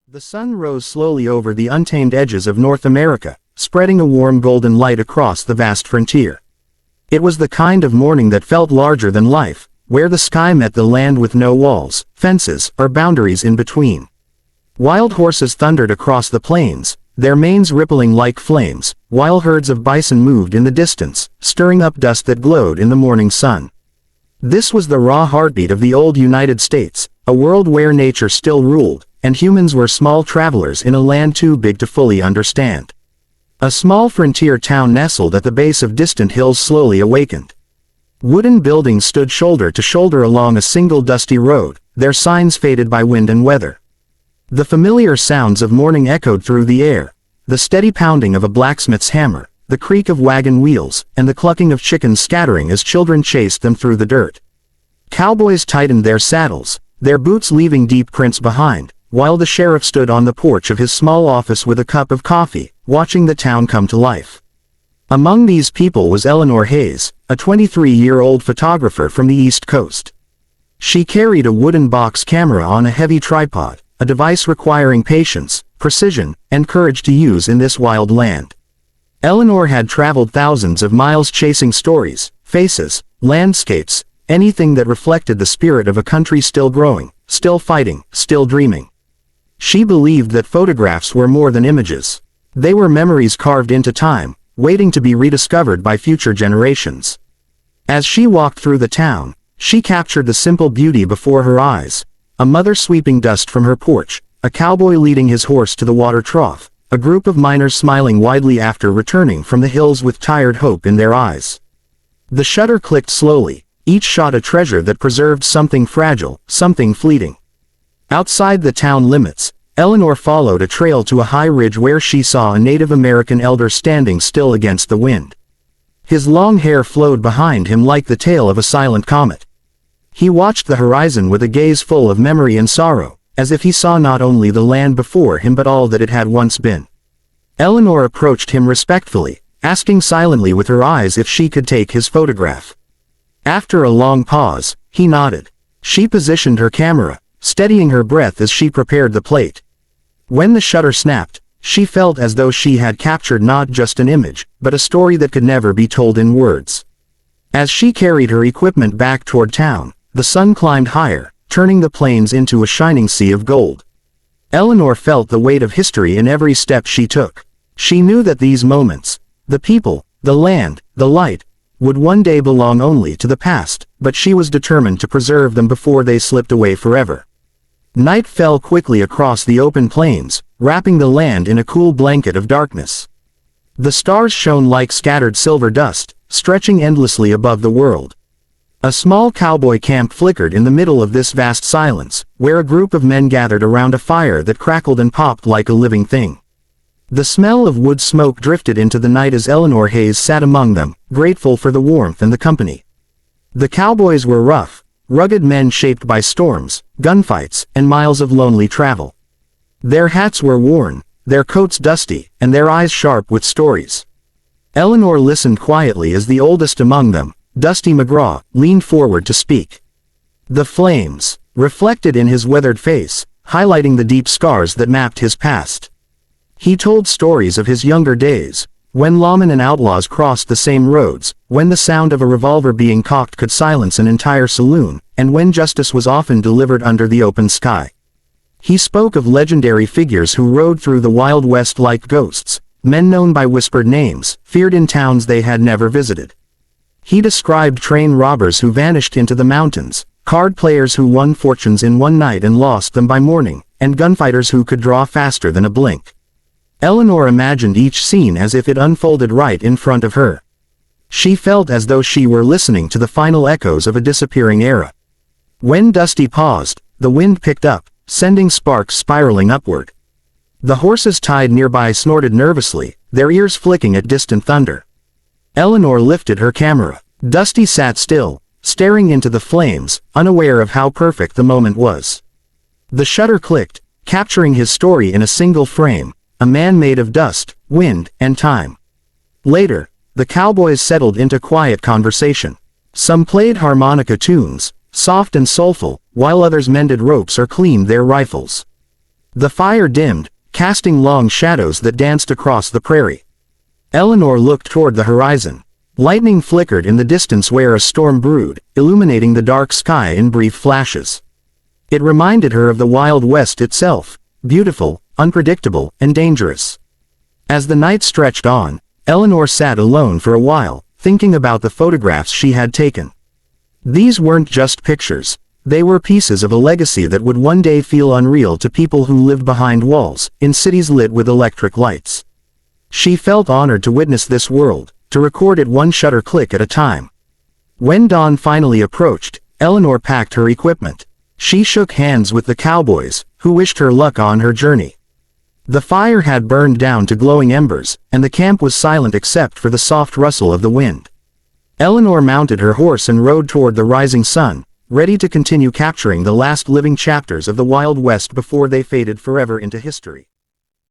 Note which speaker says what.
Speaker 1: The sun rose slowly over the untamed edges of North America, spreading a warm golden light across the vast frontier. It was the kind of morning that felt larger than life, where the sky met the land with no walls, fences, or boundaries in between. Wild horses thundered across the plains, their manes rippling like flames, while herds of bison moved in the distance, stirring up dust that glowed in the morning sun. This was the raw heartbeat of the old United States, a world where nature still ruled, and humans were small travelers in a land too big to fully understand. A small frontier town nestled at the base of distant hills slowly awakened. Wooden buildings stood shoulder to shoulder along a single dusty road, their signs faded by wind and weather. The familiar sounds of morning echoed through the air, the steady pounding of a blacksmith's hammer, the creak of wagon wheels, and the clucking of chickens scattering as children chased them through the dirt. Cowboys tightened their saddles, their boots leaving deep prints behind, while the sheriff stood on the porch of his small office with a cup of coffee, watching the town come to life. Among these people was Eleanor Hayes, a 23-year-old photographer from the East Coast. She carried a wooden box camera on a heavy tripod, a device requiring patience, precision, and courage to use in this wild land. Eleanor had traveled thousands of miles chasing stories, faces, landscapes, anything that reflected the spirit of a country still growing, still fighting, still dreaming. She believed that photographs were more than images. They were memories carved into time, waiting to be rediscovered by future generations. As she walked through the town, she captured the simple beauty before her eyes: a mother sweeping dust from her porch, a cowboy leading his horse to the water trough, a group of miners smiling widely after returning from the hills with tired hope in their eyes. The shutter clicked slowly, each shot a treasure that preserved something fragile, something fleeting. Outside the town limits, Eleanor followed a trail to a high ridge where she saw a Native American elder standing still against the wind. His long hair flowed behind him like the tail of a silent comet. He watched the horizon with a gaze full of memory and sorrow, as if he saw not only the land before him but all that it had once been. Eleanor approached him respectfully, asking silently with her eyes if she could take his photograph. After a long pause, he nodded. She positioned her camera, steadying her breath as she prepared the plate. When the shutter snapped, she felt as though she had captured not just an image, but a story that could never be told in words. As she carried her equipment back toward town, the sun climbed higher, turning the plains into a shining sea of gold. Eleanor felt the weight of history in every step she took. She knew that these moments, the people, the land, the light, would one day belong only to the past, but she was determined to preserve them before they slipped away forever. Night fell quickly across the open plains, wrapping the land in a cool blanket of darkness. The stars shone like scattered silver dust, stretching endlessly above the world. A small cowboy camp flickered in the middle of this vast silence, where a group of men gathered around a fire that crackled and popped like a living thing. The smell of wood smoke drifted into the night as Eleanor Hayes sat among them, grateful for the warmth and the company. The cowboys were rough, rugged men shaped by storms, gunfights, and miles of lonely travel. Their hats were worn, their coats dusty, and their eyes sharp with stories. Eleanor listened quietly as the oldest among them, Dusty McGraw, leaned forward to speak. The flames reflected in his weathered face, highlighting the deep scars that mapped his past. He told stories of his younger days, when lawmen and outlaws crossed the same roads, when the sound of a revolver being cocked could silence an entire saloon, and when justice was often delivered under the open sky. He spoke of legendary figures who rode through the Wild West like ghosts, men known by whispered names, feared in towns they had never visited. He described train robbers who vanished into the mountains, card players who won fortunes in one night and lost them by morning, and gunfighters who could draw faster than a blink. Eleanor imagined each scene as if it unfolded right in front of her. She felt as though she were listening to the final echoes of a disappearing era. When Dusty paused, the wind picked up, sending sparks spiraling upward. The horses tied nearby snorted nervously, their ears flicking at distant thunder. Eleanor lifted her camera. Dusty sat still, staring into the flames, unaware of how perfect the moment was. The shutter clicked, capturing his story in a single frame, a man made of dust, wind, and time. Later, the cowboys settled into quiet conversation. Some played harmonica tunes, soft and soulful, while others mended ropes or cleaned their rifles. The fire dimmed, casting long shadows that danced across the prairie. Eleanor looked toward the horizon. Lightning flickered in the distance where a storm brewed, illuminating the dark sky in brief flashes. It reminded her of the Wild West itself, beautiful, unpredictable, and dangerous. As the night stretched on, Eleanor sat alone for a while, thinking about the photographs she had taken. These weren't just pictures. They were pieces of a legacy that would one day feel unreal to people who lived behind walls, in cities lit with electric lights. She felt honored to witness this world, to record it one shutter click at a time. When dawn finally approached, Eleanor packed her equipment. She shook hands with the cowboys, who wished her luck on her journey. The fire had burned down to glowing embers, and the camp was silent except for the soft rustle of the wind. Eleanor mounted her horse and rode toward the rising sun, ready to continue capturing the last living chapters of the Wild West before they faded forever into history.